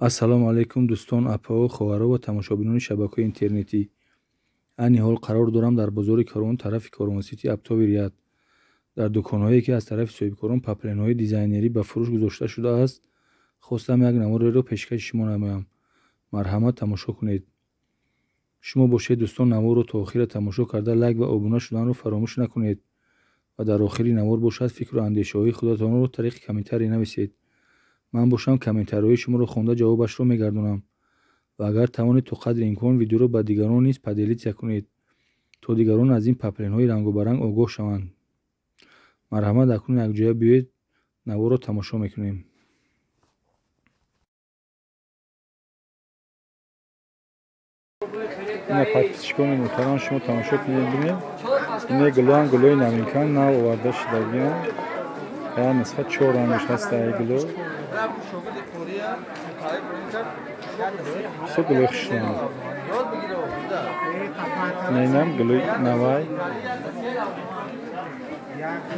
ассалому алайкум дӯстон, апао, ховаро ва тамошобинони шабакаҳои интернетӣ. айни ҳол қарор дорам дар бозори Корон тарафи Коронсити Аптоби Риёд дар дуконҳое ки аз тарафи соҳибкорон папленҳои дизайнерӣ ба фурӯш гузошта шудааст, хостам як навореро пешкаши шумо намоям. Марҳамат, тамошо кунед. шумо бошед дӯстон, наворро то охира тамошо карда лайк ва обуна шуданро фаромӯш накунед ва дар охири навор бошад фикру андешаҳои худатонро тариқи комментарӣ нависед. ман бошам комментарҳои шуморо хонда ҷавобашро мегардонам ва агар тавонед то қадри имкон видеоро ба дигарон низ поделитсия кунед, то дигарон аз ин папленҳои рангобаранг огоҳ шаванд. марҳамат, акнун якҷоя биёед наворро тамошо мекунем. ина подписчикони муҳтарам, шумо тамошо кунед бинед. ина гулоам гулои навинкан нав оварда шудагиам. ҳар нусха 4 рангаш ҳаста ай гуло. бисёр гулои хушрав. инам гулои навай.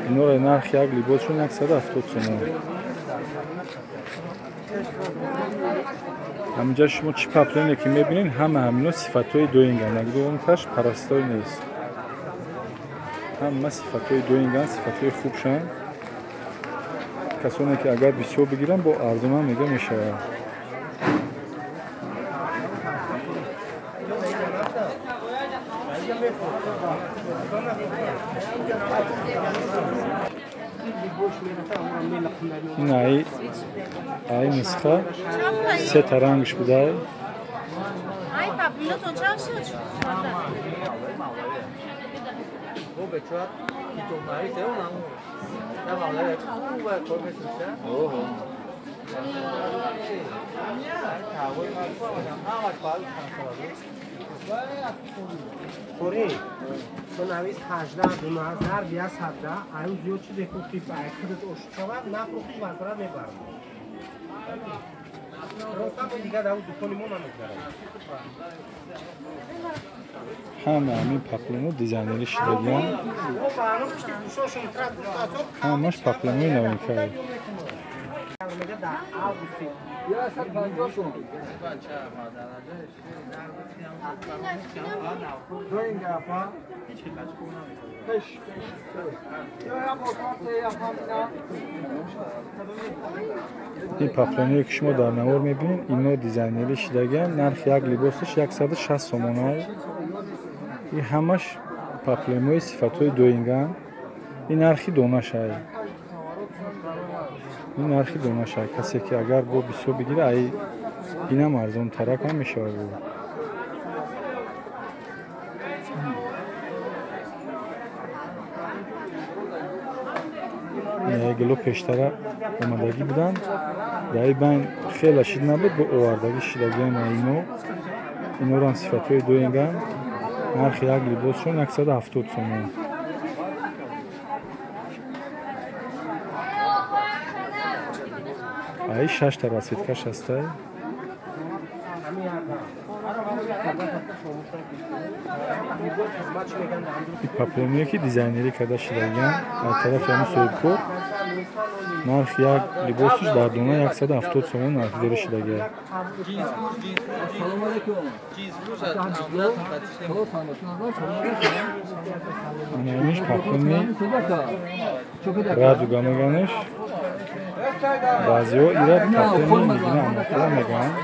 инора нархи як либосшон 170 сомон. ҳаминҷа шумо чӣ паплене ки мебинед, ҳама ҳамино сифатҳои доинган, ягдугонташ парастой нест. ҳама сифатҳои доинган, сифатҳои хубшанд. касоне ки агар бисёр бигирам бо арзонам мега мешавад. ин ай нусха се та рангш будай. خوری تو نویز 18 2000 217 ایو زیاد چی بکوفتی پای خودت اوشتوا نفروختی بازار میبرم راستم دیگه داو دکونمون نمیذارم ҳама ҳамин папленҳо дизайнери шудагиан. ҳамаш папленҳои навинкаи. ин папленҳое ки шумо дар навор мебинед, ино дизайнери шудагиан. нархи як либосаш 160 сомон аст. ин ҳамаш папленҳои сифатҳои доинган. ин нархи донашай. ин нархи донашай. касе ки агар бо бисёр бигира, ай инам арзонтарак ҳам мешавад. гуло пештара омадагӣ буданд. дар ин байн хеле шид набуд, бо овардагӣ шидагиам ино. инорам сифатҳои доинган. нархи як либосшон 170 сомон. ай 6 та расветкаш ҳастай. ин папленое ки дизайнерӣ карда шудагиан аз тарафи ҳамин соҳибкор. нархи як либосаш дар дона 170 сомон нархгузорӣ шудагиаст. анамиш паплене радуга меганаш. баъзеҳо ира паплене мебинанд, амакала мегӯянд.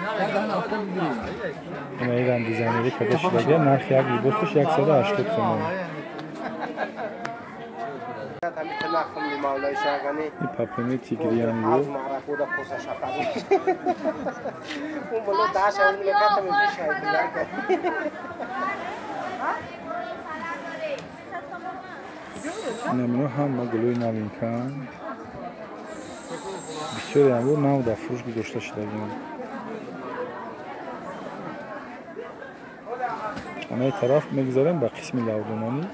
ина ирам дизайнерӣ карда шудагиаст. нархи як либосаш 180 сомон. ин паплене тигриям ё. инамино ҳама гулои навинкан. бисёре ҳамбор нав дар фурӯш гузошта шудагианд. ҳамаи тараф мегзарем ба қисми лавдонанӣ.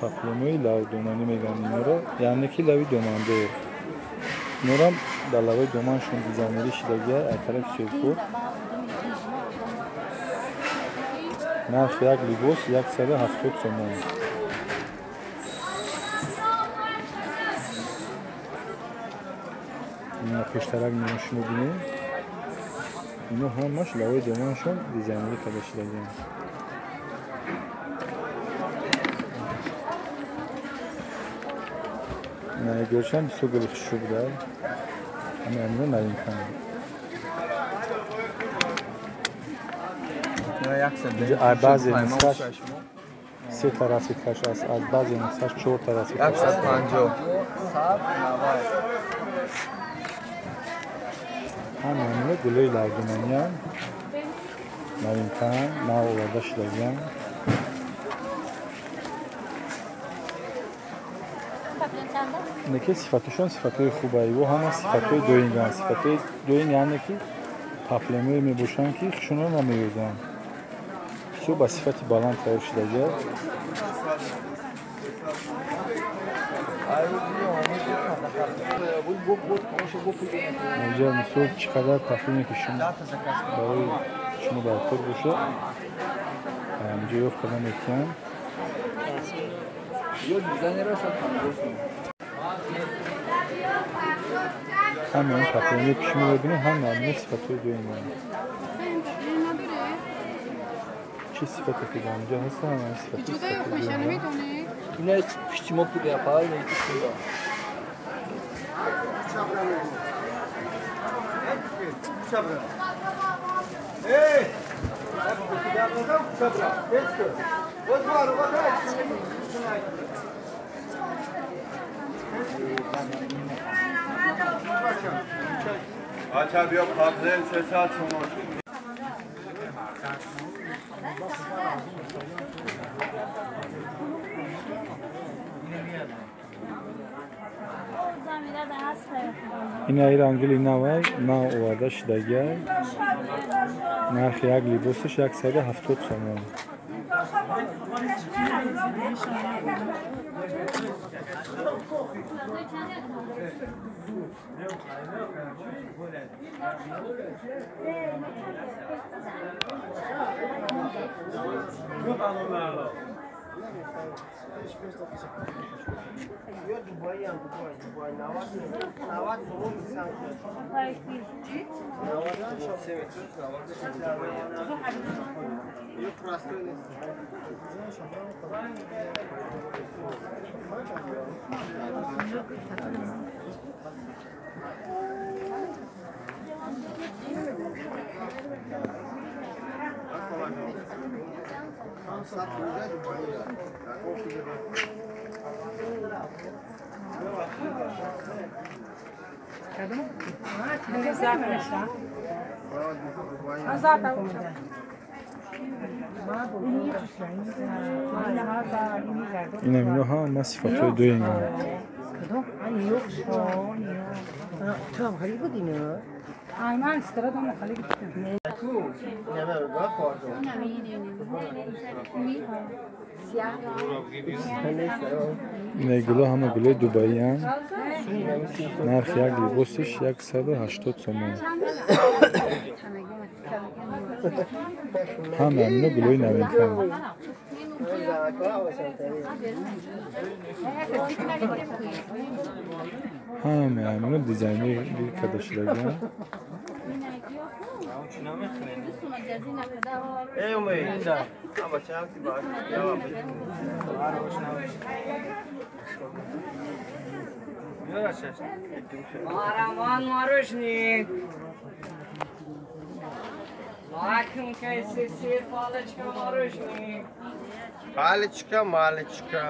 папленҳои лавдонанӣ мегӯянд инора, яъне ки лави домандор. инорам дар лаваи доманшон дизайнерӣ шудагиа аз тарафи соҳибкор. нархи як либос 170 сомон. пештарак мешумо бинем. Ino hammash lavoy do'monshon dizayniga qadashlangan. Mana ko'risham sug'il xushub dar. Mana navin kan. Ba'zi nusxash سه طرفی کش است از بعضی نسخه‌اش 4 طرفی کش است. 150 همین گلوی لرگیمانی هم نوین کن نو آورده شدگیم. نکه صفتشون صفتای خوبه و همه صفتای دوینگ هست. صفتای دوینگ یعنی که پاپلموی میبوشن که خشونو نمیوزن. سو با صفت بالان تایر شدگیم. اینجا مثل چقدر پاپلمی که شما برای شما برطور باشه اینجا یوف کدام ایتیم همه این پاپلمی که شما ببینید همه همه صفتوی دوی ایمان چی صفتی که در اینجا هست همه صفتی دوی ایمان اینه پیشتیما پولی اپال نیتی کنده Sabra. Hey! Sabra. Esko. Odvar, odvar. Aç abi yok kabzayı sesi açılmış. این ایرانگلی نوای ما آورده شدگی نرخ یک لیبوسش 170 تومان. یا دوبایی هم دوبایی 90 سوم میسن یا پراستوی نیست این امینو ها ما صفتوی دوی این هم تو هم خیلی بودی نه؟ من استراد هم خیلی بودیم این گلو همه گلوی دوبایی هم نرخ یک لیبوسش 180 تومان. همه امینو گلوی نوین کن همه امینو دیزاینی کده شدگیم. ای امید اما چه هفتی باید جواب بدیم Maravan Marushnik. Lakin kaysi sir palachka Marushnik. Palichka, malichka.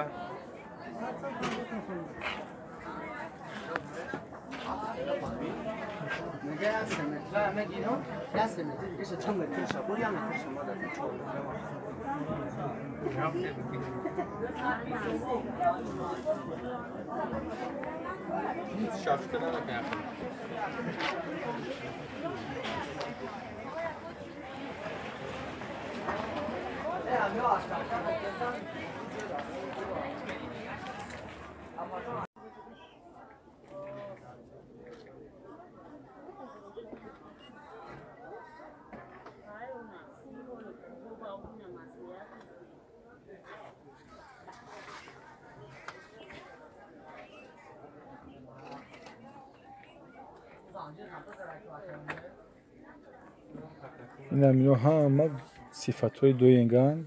اینا همه صفت‌های دوینگان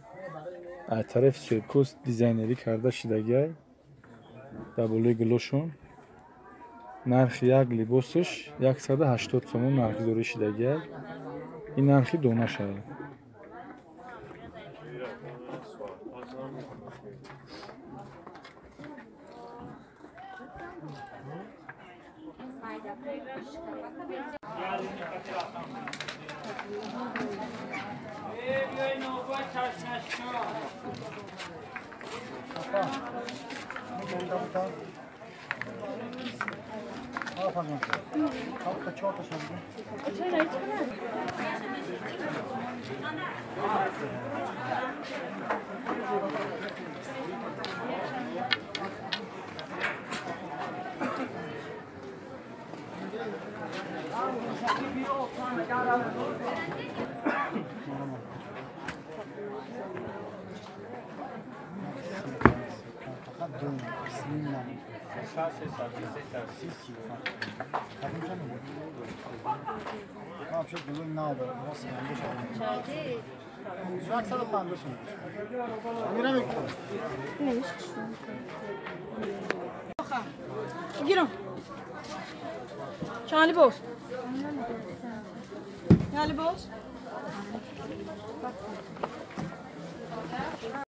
از طرف سویبکوس دیزاینری کرده شدگی در بالای گلوشون. نرخ یک لباسش 180 سومون نرخ‌گذاری شدگی. این نرخی دونه شده. Girin. Charlie boss. Charlie boss.